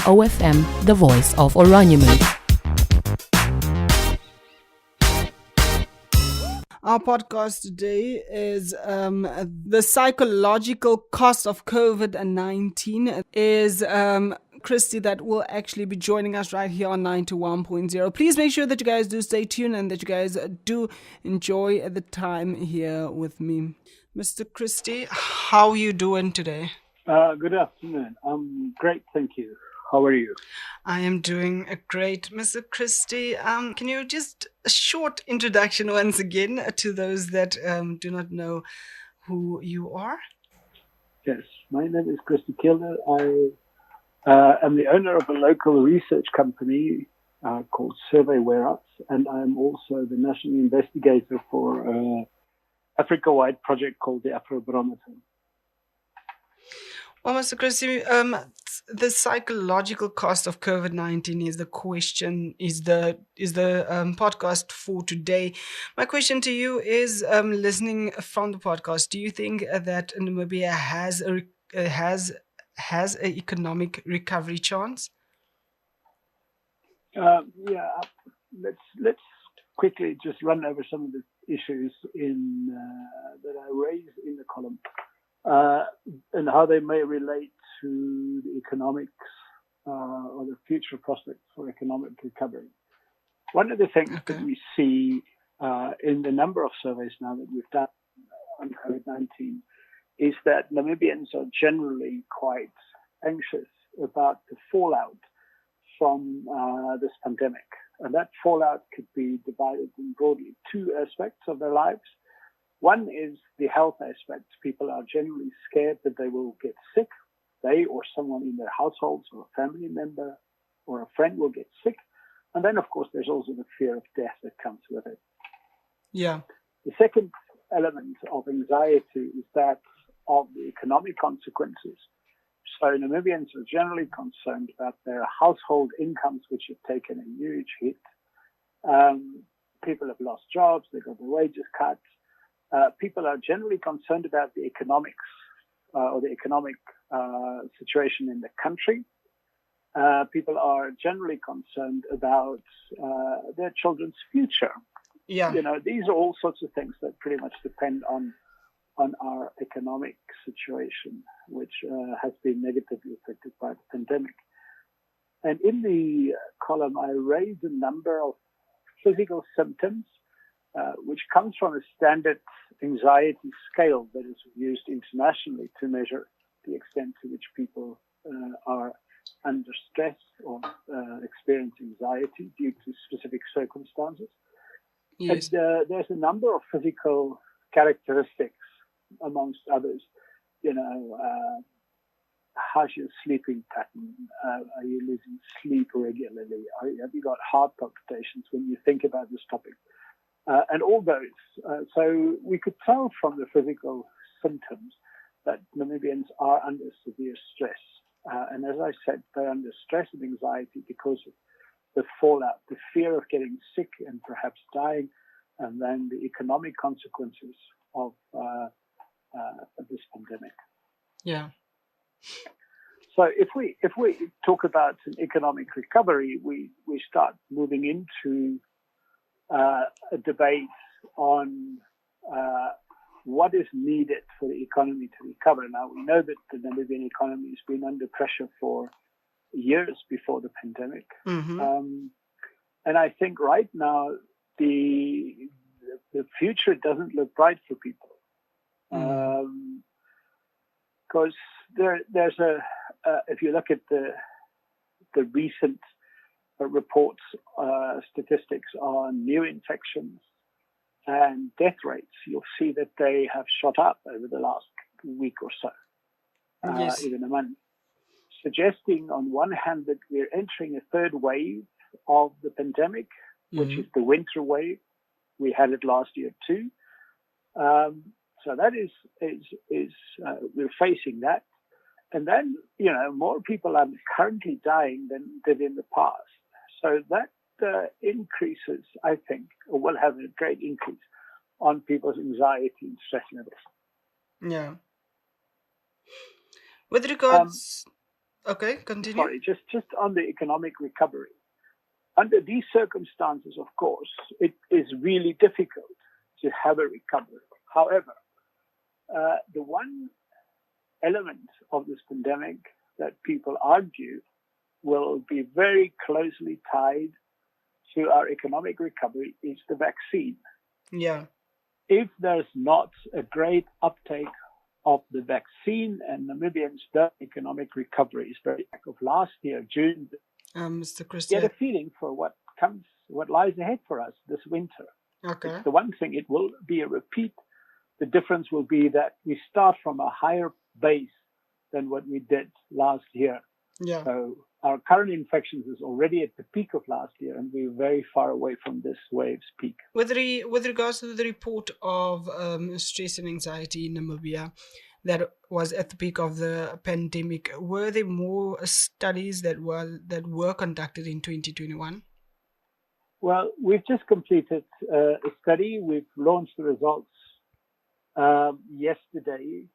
OFM, the voice of Oranienburg. Our podcast today is the psychological cost of COVID-19 is Christie that will actually be joining us right here on 91.0. Please make sure that you guys do stay tuned and that you guys do enjoy the time here with me. Mr. Christie, how are you doing today? Good afternoon. I'm great, thank you. How are you? I am doing great, Mr. Christie. Can you just a short introduction once again to those that do not know who you are? Yes, my name is Christie Keulder. I am the owner of a local research company called Survey Warehouse, and I'm also the national investigator for an Africa-wide project called the Afrobarometer. Well, Mr. Christie, the psychological cost of COVID-19 is the question, is the podcast for today. My question to you is, listening from the podcast, do you think that Namibia has a economic recovery chance? Let's quickly just run over some of the issues that I raised in the column. And how they may relate to the economics or the future prospects for economic recovery. One of the things that we see in the number of surveys now that we've done on COVID-19 is that Namibians are generally quite anxious about the fallout from this pandemic. And that fallout could be divided in broadly two aspects of their lives. One is the health aspect. People are generally scared that they will get sick. They or someone in their households or a family member or a friend will get sick. And then, of course, there's also the fear of death that comes with it. Yeah. The second element of anxiety is that of the economic consequences. So Namibians are generally concerned about their household incomes, which have taken a huge hit. People have lost jobs. They got their wages cut. People are generally concerned about the economics or the economic situation in the country. People are generally concerned about their children's future. Yeah. You know, these are all sorts of things that pretty much depend on our economic situation, which has been negatively affected by the pandemic. And in the column, I raised a number of physical symptoms which comes from a standard anxiety scale that is used internationally to measure the extent to which people are under stress or experience anxiety due to specific circumstances. Yes. And there's a number of physical characteristics, amongst others. You know, how's your sleeping pattern? Are you losing sleep regularly? Have you got heart palpitations when you think about this topic? And all those. So we could tell from the physical symptoms that Namibians are under severe stress. And as I said, they're under stress and anxiety because of the fallout, the fear of getting sick and perhaps dying, and then the economic consequences of this pandemic. Yeah. So if we talk about an economic recovery, we start moving into a debate on what is needed for the economy to recover. Now, we know that the Namibian economy has been under pressure for years before the pandemic. Mm-hmm. And I think right now the future doesn't look bright for people. Because there's if you look at the recent reports, statistics on new infections and death rates, you'll see that they have shot up over the last week or so, Yes. even a month, suggesting on one hand that we're entering a third wave of the pandemic, which is the winter wave. We had it last year too. So that is we're facing that. And then, you know, more people are currently dying than in the past. So that increases, I think, or will have a great increase on people's anxiety and stress levels. Yeah. With regards Okay, continue. Sorry, just on the economic recovery. Under these circumstances, of course, it is really difficult to have a recovery. However, the one element of this pandemic that people argue will be very closely tied to our economic recovery is the vaccine. Yeah. If there's not a great uptake of the vaccine and Namibians' economic recovery is very back of last year, June, Mr. Christie. get a feeling for what lies ahead for us this winter. Okay. It's the one thing, it will be a repeat. The difference will be that we start from a higher base than what we did last year. Yeah. So our current infections is already at the peak of last year, and we're very far away from this wave's peak. With regards to the report of stress and anxiety in Namibia that was at the peak of the pandemic, were there more studies that were conducted in 2021? Well, we've just completed a study. We've launched the results yesterday.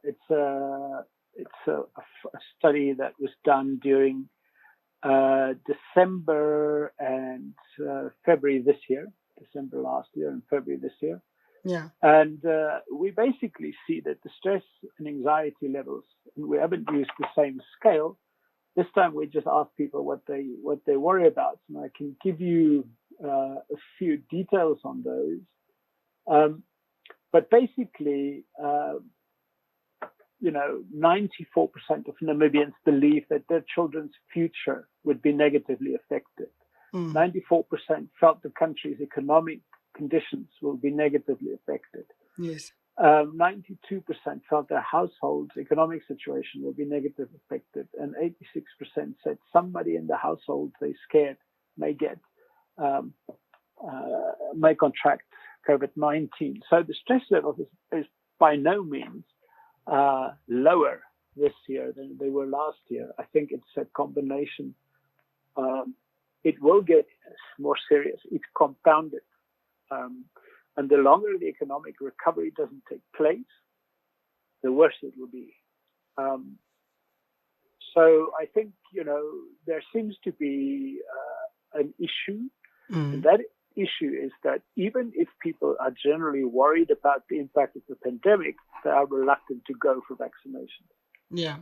It's a study that was done during December and February this year, December last year and February this year. Yeah. And we basically see that the stress and anxiety levels, and we haven't used the same scale. This time we just ask people what they worry about, and I can give you a few details on those. But basically, 94% of Namibians believe that their children's future would be negatively affected. 94% felt the country's economic conditions will be negatively affected. Yes. 92% felt their household's economic situation will be negatively affected, and 86% said somebody in the household they scared may contract COVID-19. So the stress level is by no means lower this year than they were last year. I think it's a combination. It will get more serious. It's compounded. And the longer the economic recovery doesn't take place, the worse it will be. So I think, there seems to be an issue. And that issue is that even if people are generally worried about the impact of the pandemic, they are reluctant to go for vaccination. Yeah.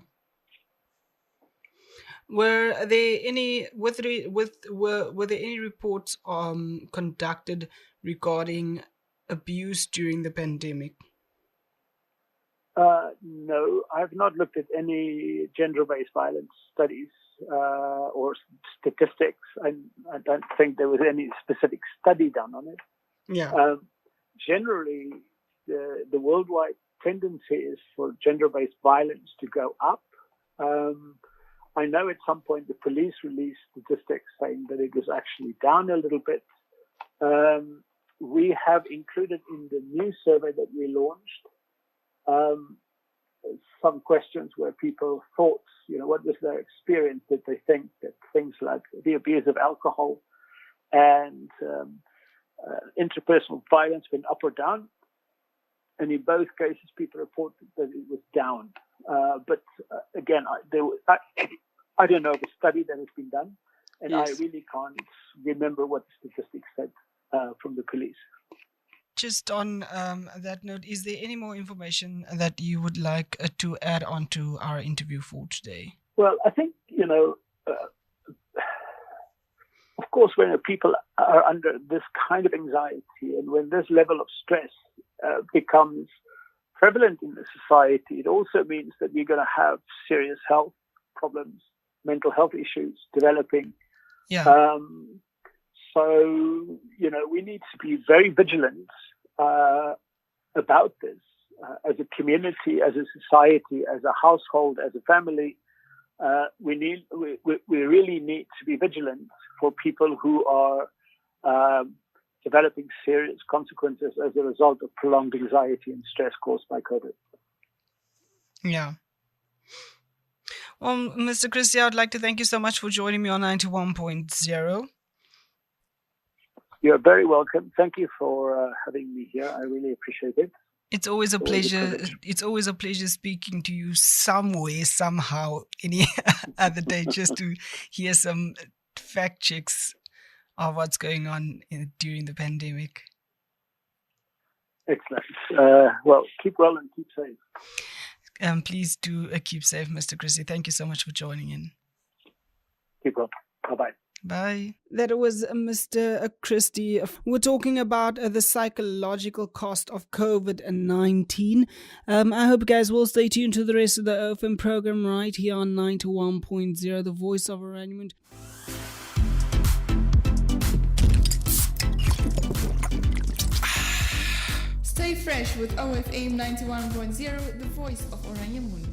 Were there any were there any reports conducted regarding abuse during the pandemic? No, I've not looked at any gender-based violence studies or statistics. I don't think there was any specific study done on it. Yeah. Generally, the worldwide tendency is for gender-based violence to go up. I know at some point the police released statistics saying that it was actually down a little bit. We have included in the new survey that we launched some questions where people thought, what was their experience? Did they think that things like the abuse of alcohol and interpersonal violence went up or down? And in both cases, people reported that it was down. But again, I don't know the study that has been done, and yes. I really can't remember what the statistics said from the police. Just on that note, is there any more information that you would like to add on to our interview for today? Well, I think, of course, when people are under this kind of anxiety and when this level of stress becomes prevalent in the society, it also means that we're going to have serious health problems, mental health issues developing. Yeah. So, we need to be very vigilant about this as a community, as a society, as a household, as a family. We really need to be vigilant for people who are developing serious consequences as a result of prolonged anxiety and stress caused by COVID. Yeah. Well, Mr. Christie, I would like to thank you so much for joining me on 91.0. You're very welcome. Thank you for having me here. I really appreciate it. It's always a pleasure. It's always a pleasure speaking to you somewhere, somehow, any other day, just to hear some fact checks of what's going on during the pandemic. Excellent. Well, keep well and keep safe. Please do keep safe, Mr. Christie. Thank you so much for joining in. Keep well. Bye-bye. Bye. That was Mr. Christie. We're talking about the psychological cost of COVID-19. I hope you guys will stay tuned to the rest of the OFM program right here on 91.0, the voice of Oranienburg. Stay fresh with OFM 91.0, the voice of Oranienburg.